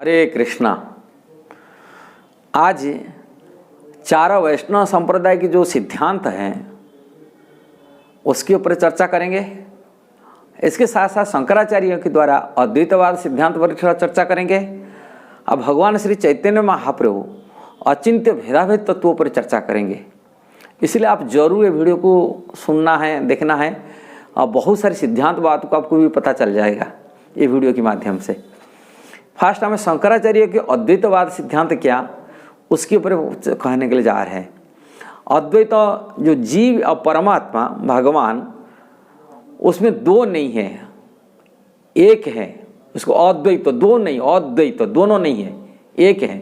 हरे कृष्णा। आज चारों वैष्णव संप्रदाय के जो सिद्धांत हैं उसके ऊपर चर्चा करेंगे। इसके साथ साथ शंकराचार्यों के द्वारा अद्वैतवाद सिद्धांत पर चर्चा करेंगे। अब भगवान श्री चैतन्य महाप्रभु अचिंत्य भेदाभेद तत्वों पर चर्चा करेंगे। इसलिए आप जरूर ये वीडियो को सुनना है, देखना है और बहुत सारे सिद्धांत बात को आपको भी पता चल जाएगा ये वीडियो के माध्यम से। फर्स्ट हमें शंकराचार्य के अद्वैतवाद सिद्धांत क्या उसके ऊपर कहने के लिए जा रहे हैं। अद्वैत जो जीव और परमात्मा भगवान उसमें दो नहीं है, एक है। उसको अद्वैत दो नहीं, अद्वैत दोनों नहीं है, एक है।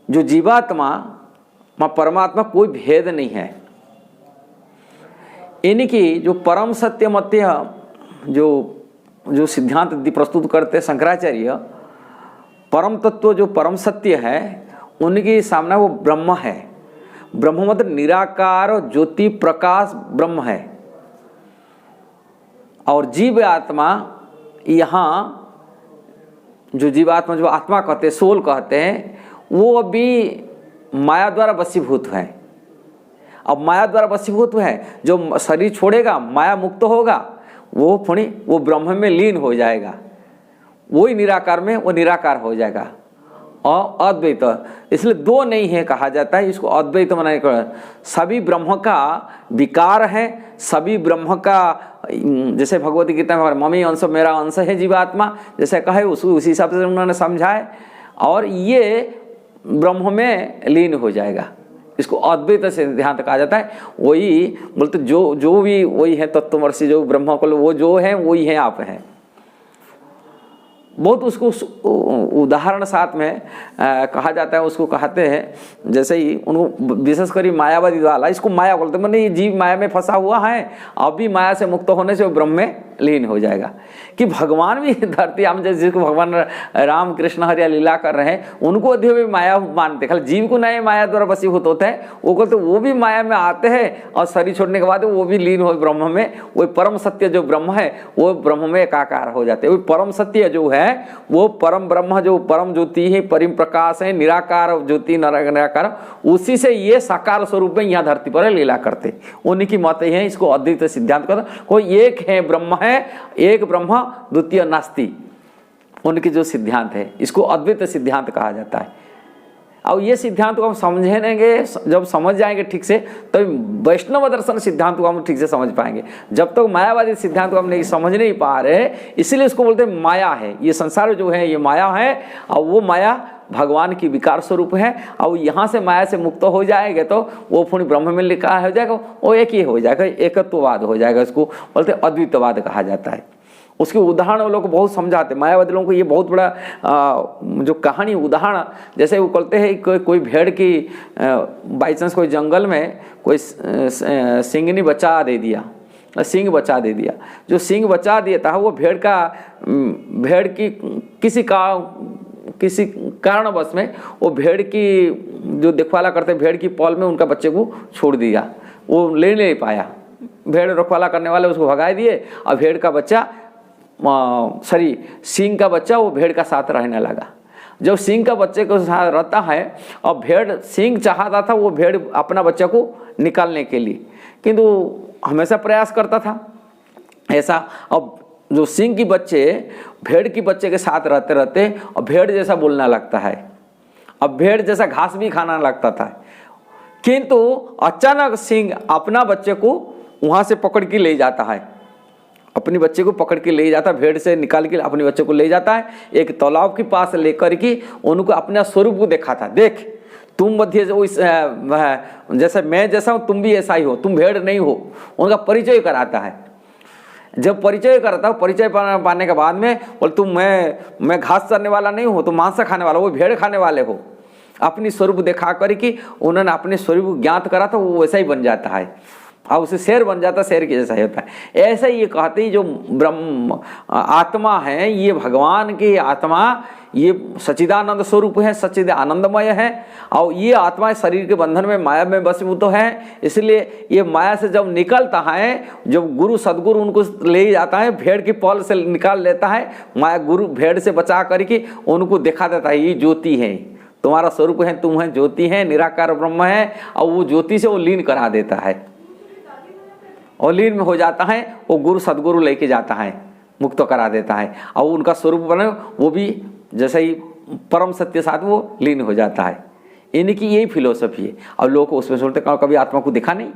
जो जीवात्मा परमात्मा कोई भेद नहीं है। इनकी जो परम सत्य मत्य जो सिद्धांत प्रस्तुत करते शंकराचार्य, परम तत्व जो परम सत्य है उनके सामने वो ब्रह्म है। ब्रह्म मतलब निराकार ज्योति प्रकाश ब्रह्म है। और जीव आत्मा यहाँ जो जीवात्मा जो आत्मा कहते हैं, सोल कहते हैं, वो अभी माया द्वारा वशीभूत है। अब माया द्वारा वशीभूत है, जो शरीर छोड़ेगा माया मुक्त होगा, वो ब्रह्म में लीन हो जाएगा। वही निराकार में वो निराकार हो जाएगा। और अद्वैत इसलिए दो नहीं है कहा जाता है, इसको अद्वैत मनाने का। सभी ब्रह्म का विकार है, सभी ब्रह्म का, जैसे भगवती गीता में मम्मी अंश मेरा अंश है जीवात्मा जैसे कहे उसी हिसाब से उन्होंने समझाए। और ये ब्रह्म में लीन हो जाएगा, इसको अद्वैत सिद्धांत कहा जाता है। वही बोलते जो भी वही है तत्वमर्षि, जो ब्रह्म को वो जो है वही है, आप हैं। बहुत उसको उदाहरण साथ में कहा जाता है। उसको कहते हैं जैसे ही उनको विशेषकर मायावादी वाला इसको माया बोलते हैं। ये जीव माया में फंसा हुआ है, अभी माया से मुक्त होने से वो ब्रह्म में लीन हो जाएगा। कि भगवान भी धरती हम जैसे जिसको भगवान राम कृष्ण हरिया लीला कर रहे हैं उनको अध्यय भी माया मानते। खाली जीव को नए माया द्वारा वशीभूत होते हैं, वो कहते वो भी माया में आते हैं और शरीर छोड़ने के बाद वो भी लीन हो ब्रह्म में। वो परम सत्य जो ब्रह्म है वो ब्रह्म में एकाकार हो जाते हैं। वो परम सत्य जो है वो परम ब्रह्म जो परम ज्योति है, परिम प्रकाश है, निराकार ज्योति निराकार, उसी से ये साकार स्वरूप में यहाँ धरती पर लीला करते। उन्हीं की मत है, इसको अद्वैत सिद्धांत कहते। कोई एक है ब्रह्म है, एक ब्रह्म द्वितीय नास्ति, उनके जो सिद्धांत है इसको अद्वैत सिद्धांत कहा जाता है। और ये सिद्धांत को हम समझेंगे, जब समझ जाएंगे ठीक से तो वैष्णव दर्शन सिद्धांत को हम ठीक से समझ पाएंगे। जब तक मायावादी सिद्धांत को हम नहीं समझ नहीं पा रहे, इसीलिए इसको बोलते हैं माया है। ये संसार जो है ये माया है, और वो माया भगवान की विकार स्वरूप है। और यहाँ से माया से मुक्त हो जाएंगे तो वो पुण्य ब्रह्म में लिखा हो जाएगा, वो एक ही हो जाएगा, एकत्ववाद हो जाएगा। इसको बोलते अद्वैतवाद कहा जाता है। उसके उदाहरण वो लोग बहुत समझाते। मायावादी लोगों को ये बहुत बड़ा जो कहानी उदाहरण, जैसे वो कहते हैं कोई भेड़ की बाई चांस कोई जंगल में कोई सिंगनी बचा दे दिया, सिंग बचा दे दिया। जो सिंग बचा दिया था वो भेड़ की किसी कारणवश में वो भेड़ की जो देखभाल करते भेड़ की पॉल में उनका बच्चे को छोड़ दिया। वो ले नहीं पाया, भेड़ रखवाला करने वाले उसको भगा दिए और भेड़ का बच्चा सिंह का बच्चा वो भेड़ का साथ रहने लगा। जब सिंह का बच्चे के साथ रहता है और भेड़ सिंह चाहता था वो भेड़ अपना बच्चा को निकालने के लिए, किंतु हमेशा प्रयास करता था ऐसा। अब जो सिंह की बच्चे भेड़ की बच्चे के साथ रहते रहते और भेड़ जैसा बोलना लगता है, अब भेड़ जैसा घास भी खाना लगता था। किंतु अचानक सिंह अपना बच्चे को वहां से पकड़ के ले जाता है, अपने बच्चे को पकड़ के ले जाता है, भेड़ से निकाल के अपने बच्चे को ले जाता है एक तालाब के पास लेकर के उनको अपना स्वरूप को देखा था। देख तुम मध्य जैसे मैं जैसा हूँ तुम भी ऐसा ही हो, तुम भेड़ नहीं हो। उनका परिचय कराता है। जब परिचय कराता हूँ, परिचय पाने के बाद में बोल तुम मैं घास चरने वाला नहीं हूँ, तुम मांस खाने वाला, वो भेड़ खाने वाले हो। अपनी स्वरूप दिखा कर कि उन्होंने अपने स्वरूप ज्ञात करा था, वो वैसा ही बन जाता है। और उसे शेर बन जाता, शेर के जैसा ही होता है। ऐसा ही ये कहते हैं जो ब्रह्म आत्मा है, ये भगवान की आत्मा, ये सच्चिदानंद स्वरूप है, सच्चिद आनंदमय है, और ये आत्मा शरीर के बंधन में माया में वशीभूत तो है। इसलिए ये माया से जब निकलता है, जब गुरु सदगुरु उनको ले जाता है, भेड़ की पल से निकाल लेता है, माया गुरु भेड़ से बचा करके उनको दिखा देता है ये ज्योति है, तुम्हारा स्वरूप है, तुम है ज्योति है, निराकार ब्रह्म है, और वो ज्योति से वो लीन करा देता है और लीन में हो जाता है। वो गुरु सदगुरु लेके जाता है, मुक्त करा देता है, और उनका स्वरूप बने वो भी जैसे ही परम सत्य साथ वो लीन हो जाता है। इनकी यही फिलोसफी है। और लोग उसमें सोचते कभी आत्मा को दिखा नहीं,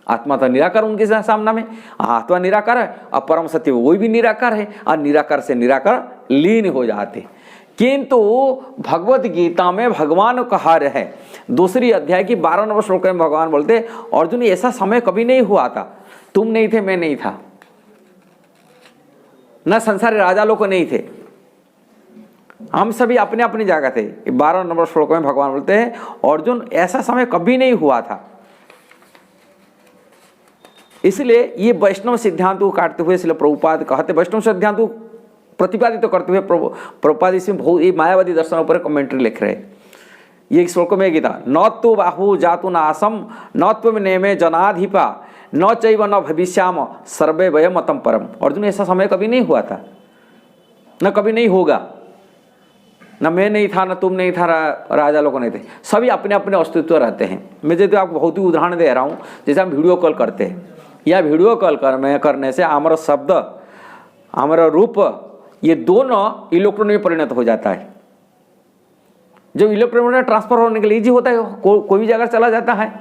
आत्मा तो निराकार उनके सामने में, आत्मा निराकार है और परम सत्य वो भी निराकार है, और निराकार से निराकार लीन हो जाते। किंतु भगवत गीता में भगवान कहा है, दूसरी अध्याय की 12 नंबर श्लोक में भगवान बोलते, अर्जुन ऐसा समय कभी नहीं हुआ था, तुम नहीं थे, मैं नहीं था, न संसारी राजा लोग नहीं थे, हम सभी अपने अपनी जगह थे। 12 नंबर श्लोक में भगवान बोलते हैं, अर्जुन ऐसा समय कभी नहीं हुआ था। इसलिए ये वैष्णव सिद्धांत को काटते हुए इसलिए प्रभुपाद कहते, वैष्णव सिद्धांत को प्रतिपादित तो करते हुए प्रभुपाद इसमें बहुत ये मायावादी दर्शनों पर कमेंट्री लिख रहे हैं। ये श्लोक में गीता, न तो बाहु जातु नासम न त्वं नेमे जनाधिपा न चैव न भविष्याम सर्वे वयमतम परम। अर्जुन ऐसा समय कभी नहीं हुआ था, न कभी नहीं होगा, न मैं नहीं था, न तुम नहीं था, राजा लोग नहीं थे, सभी अपने अपने अस्तित्व रहते हैं। मैं जैसे आपको बहुत ही उदाहरण दे रहा हूँ, जैसे हम वीडियो कॉल करते हैं, या वीडियो कॉल करने से हमारा शब्द, हमारा रूप, ये दोनों इलेक्ट्रॉन में परिणत हो जाता है। जो इलेक्ट्रॉन में ट्रांसफर होने के लिए इजी होता है, कोई भी जगह चला जाता है।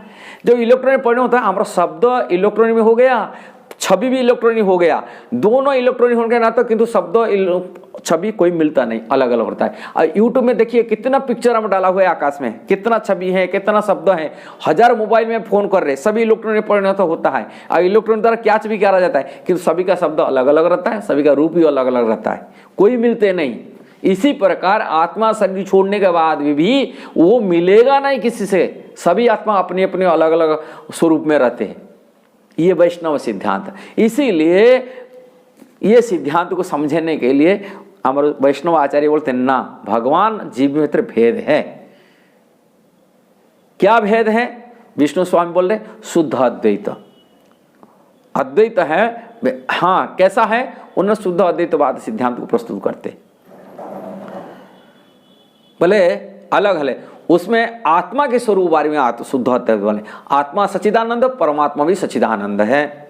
जो इलेक्ट्रॉन में परिणत होता है, हमारा शब्द इलेक्ट्रॉन में हो गया, छवि भी इलेक्ट्रॉनिक हो गया, दोनों इलेक्ट्रॉनिक होने के नाते, किंतु शब्द छवि कोई मिलता नहीं, अलग अलग होता है। और यूट्यूब में देखिए कितना पिक्चर हम डाला हुआ है आकाश में, कितना छवि है, कितना शब्द है, 1000 मोबाइल में फोन कर रहे, सभी इलेक्ट्रॉनिक परिणत होता है। और इलेक्ट्रॉनिक द्वारा क्या भी किया जाता है, किंतु सभी का शब्द अलग अलग रहता है, सभी का रूप भी अलग अलग रहता है, कोई मिलते नहीं। इसी प्रकार आत्मा शरीर छोड़ने के बाद भी वो मिलेगा नहीं किसी से, सभी आत्मा अपने अपने अलग अलग स्वरूप में रहते हैं। ये वैष्णव सिद्धांत। इसीलिए ये सिद्धांत को समझने के लिए हमारे वैष्णव आचार्य बोलते हैं, ना, भगवान जीव मित्र भेद है। क्या भेद है? विष्णु स्वामी बोल रहे शुद्ध अद्वैत, अद्वैत है। हाँ, कैसा है? उन्होंने शुद्ध अद्वैतवाद सिद्धांत को प्रस्तुत करते, भले अलग है, उसमें आत्मा के स्वरूप बारे में शुद्ध अद्वैत वाले, आत्मा सच्चिदानंद, परमात्मा भी सच्चिदानंद है।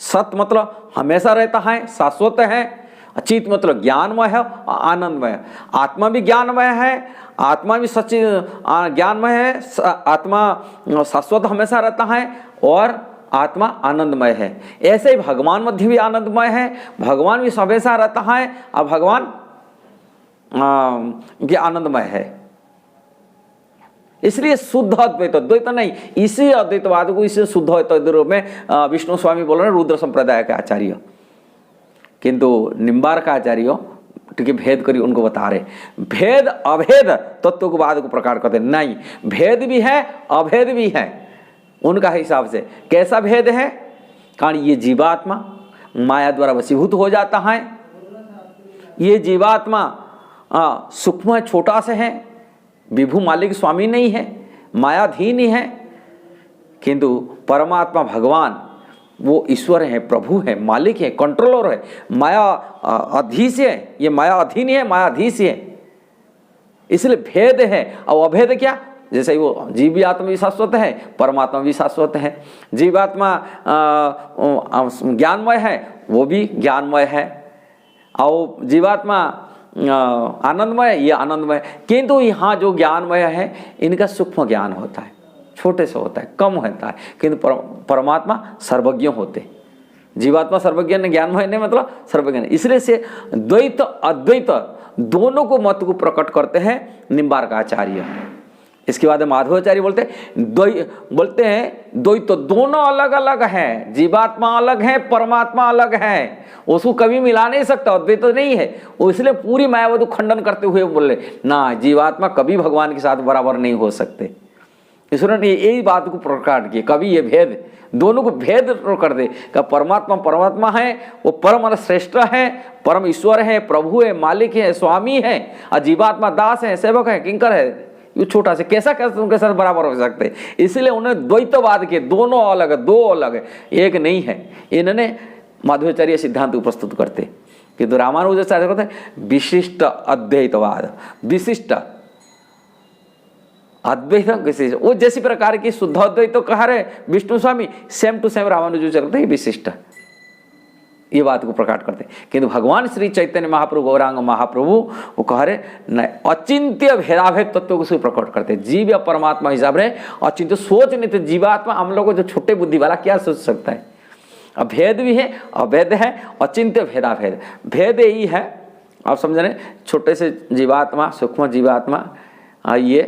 सत मतलब हमेशा रहता है, शाश्वत है। चित मतलब ज्ञानमय है, आनंदमय। आत्मा भी ज्ञानमय है, आत्मा भी ज्ञानमय है, आत्मा शाश्वत हमेशा रहता है, और आत्मा आनंदमय है। ऐसे ही भगवान मध्य भी आनंदमय है, भगवान भी हमेशा रहता है, और भगवान आनंदमय है। इसलिए शुद्ध अद्वैत, द्वैत नहीं, इसी अद्वैतवाद को इसी शुद्ध अद्वैत रूप में विष्णु स्वामी बोल रहे हैं, रुद्र संप्रदाय के आचार्य। किंतु निम्बार्क आचार्य ठीक है भेद करी उनको बता रहे, भेद अभेद तत्व को बाद को प्रकार करते नहीं, भेद भी है अभेद भी है उनका हिसाब से। कैसा भेद है? कारण ये जीवात्मा माया द्वारा वशीभूत हो जाता है, ये जीवात्मा सूक्ष्म छोटा से है, विभु मालिक स्वामी नहीं है, मायाधीन ही है। किंतु परमात्मा भगवान वो ईश्वर है, प्रभु है, मालिक है, कंट्रोलर है, माया अधीश है, ये माया अधीन है, मायाधीश है। इसलिए भेद है। और अभेद क्या? जैसे वो जीव आत्मा भी शाश्वत है, परमात्मा भी शाश्वत है। जीवात्मा ज्ञानमय है, वो भी ज्ञानमय है, और जीवात्मा आनंदमय, ये आनंदमय। किंतु यहाँ जो ज्ञानमय है, इनका सूक्ष्म ज्ञान होता है, छोटे से होता है, कम होता है। किंतु परमात्मा सर्वज्ञ होते, जीवात्मा सर्वज्ञ ने, ज्ञानमय ने मतलब सर्वज्ञ ने। इसलिए से द्वैत अद्वैत दोनों को मत को प्रकट करते हैं निम्बार्क आचार्य। इसके बाद माधवाचार्य बोलते हैं द्वैत तो दोनों अलग अलग है, जीवात्मा अलग है, परमात्मा अलग है, उसको कभी मिला नहीं सकता, अद्वैत तो नहीं है। इसलिए पूरी मायावाद खंडन करते हुए बोले ना, जीवात्मा कभी भगवान के साथ बराबर नहीं हो सकते। ईश्वर ने यही बात को प्रकट किया, कभी ये भेद दोनों को भेद कर दे कि परमात्मा परमात्मा है, वो परम श्रेष्ठ है, परम ईश्वर है, प्रभु है, मालिक है, स्वामी है, और जीवात्मा दास है, सेवक है, किंकर है। ये छोटा से कैसा उनके साथ बराबर हो सकते, इसलिए उन्हें द्वैतवाद के दोनों अलग है, दो अलग है, एक नहीं है। इन्होंने माध्वाचार्य सिद्धांत प्रस्तुत करते, किंतु रामानुजाचार्य कहते हैं विशिष्ट अद्वैतवाद, विशिष्ट अद्वैत विशिष्ट, वो जैसी प्रकार की शुद्ध अद्वैत तो कह रहे विष्णु स्वामी, सेम टू सेम रामानुजाचार्य कहते हैं विशिष्ट, ये बात को प्रकट करते हैं। किंतु भगवान श्री चैतन्य महाप्रभु गौरांग महाप्रभु वो कह रहे न अचिंत्य भेदाभेद तत्व को प्रकट करते, जीव या परमात्मा हिसाब से अचिंत्य सोच नहीं थे। जीवात्मा हम लोग को जो छोटे बुद्धि वाला क्या सोच सकता है, अभेद भी है, अभेद है, अचिंत्य भेदाभेद, भेद यही है। आप समझ रहे, छोटे से जीवात्मा, सूक्ष्म जीवात्मा, ये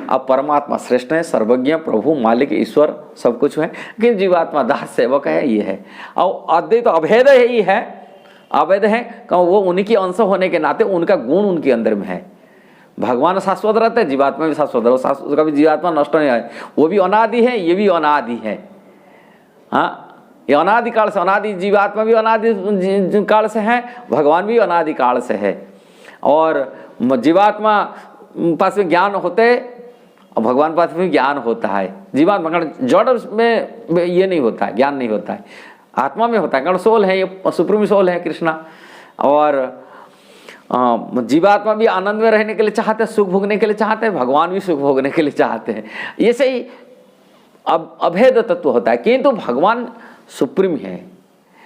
अब परमात्मा श्रेष्ठ है, सर्वज्ञ, प्रभु, मालिक, ईश्वर सब कुछ है, लेकिन जीवात्मा दास सेवक है, ये है। और अद्वैत तो अभेद ही है, अभेद है क्यों, वो उनकी अंश होने के नाते उनका गुण उनके अंदर में है। भगवान शाश्वत रहते हैं, जीवात्मा भी शाश्वत है, उसका भी जीवात्मा नष्ट नहीं है, वो भी अनादि है, ये भी अनादि है। हाँ, ये अनादि काल से, अनादि जीवात्मा भी अनादि काल से है, भगवान भी अनादि काल से है। और जीवात्मा पास में ज्ञान होते और भगवान पास में ज्ञान होता है। जीवात्मा कारण जड़ में ये नहीं होता है, ज्ञान नहीं होता है, आत्मा में होता है, कारण सोल है, ये सुप्रीम सोल है कृष्णा। और जीवात्मा भी आनंद में रहने के लिए चाहते हैं, सुख भोगने के लिए चाहते हैं, भगवान भी सुख भोगने के लिए चाहते हैं। ये सही अभेद तत्व होता है, किंतु भगवान सुप्रीम है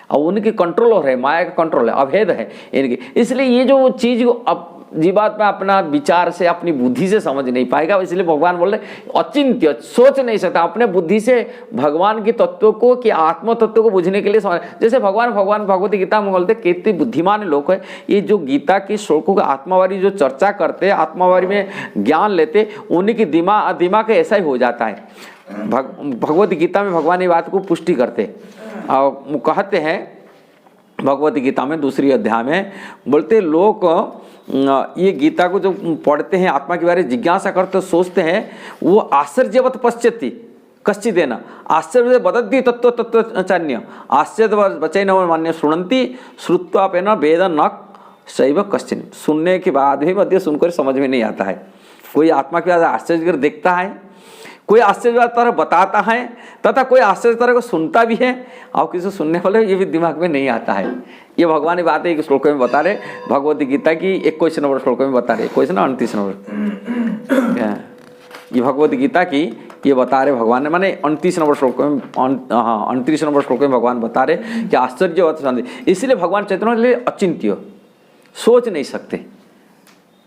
और उनकी कंट्रोल है, माया का कंट्रोल है, अभेद है इनकी। इसलिए ये जो चीज अब जीवात्मा अपना विचार से, अपनी बुद्धि से समझ नहीं पाएगा, इसलिए भगवान बोल रहे अचिंत्य, सोच नहीं सकता अपने बुद्धि से भगवान के तत्व को, कि आत्म तत्व को बुझने के लिए समझ। जैसे भगवान भगवती गीता में बोलते कितने बुद्धिमान लोग है, ये जो गीता की श्लोकों का आत्मावारी जो चर्चा करते, आत्मावारी में ज्ञान लेते, उन्हीं दिमाग ऐसा ही हो जाता है। भगवती गीता में भगवान ये बात को पुष्टि करते और कहते हैं, भगवती गीता में दूसरी अध्याय में बोलते, लोग ये गीता को जो पढ़ते हैं, आत्मा के बारे में जिज्ञासा करते, सोचते हैं, वो आश्चर्यवत पश्यति कश्चिदेन आश्चर्य बदती तत्व तत्वचान्य आश्चर्य बचै न मान्य शुणंती श्रुत्वापेन वेद न शैव कश्चिन। सुनने के बाद भी मध्य सुनकर समझ में नहीं आता है। कोई आत्मा के बाद आश्चर्य कर देखता है, कोई आश्चर्य तरह बताता है, तथा कोई आश्चर्य तरह को सुनता भी है, और किसी सुनने वाले ये भी दिमाग में नहीं आता है। ये भगवान की बात है, एक श्लोक में बता रहे, भगवती गीता की 21 नंबर श्लोक में बता रहे, 21 ना 29 नंबर, ये भगवती गीता की ये बता रहे भगवान ने, माने 29 नंबर श्लोक में, 29 नंबर श्लोक में भगवान बता रहे कि आश्चर्य। इसलिए भगवान चैतन्य के लिए अचिंत्य, सोच नहीं सकते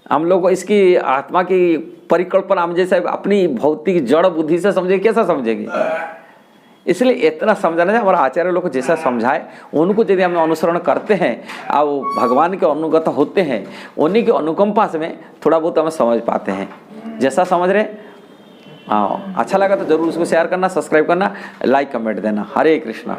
हम लोग को। इसकी आत्मा की परिकल्पना हम जैसे अपनी भौतिक जड़ बुद्धि से समझे, कैसा समझेगी? इसलिए इतना समझाना है। हमारा आचार्य लोग को जैसा समझाए, उनको यदि हम अनुसरण करते हैं और भगवान के अनुगत होते हैं, उन्हीं के अनुकंपा से में थोड़ा बहुत हमें समझ पाते हैं। जैसा समझ रहे, अच्छा लगा तो जरूर उसको शेयर करना, सब्सक्राइब करना, लाइक कमेंट देना। हरे कृष्णा।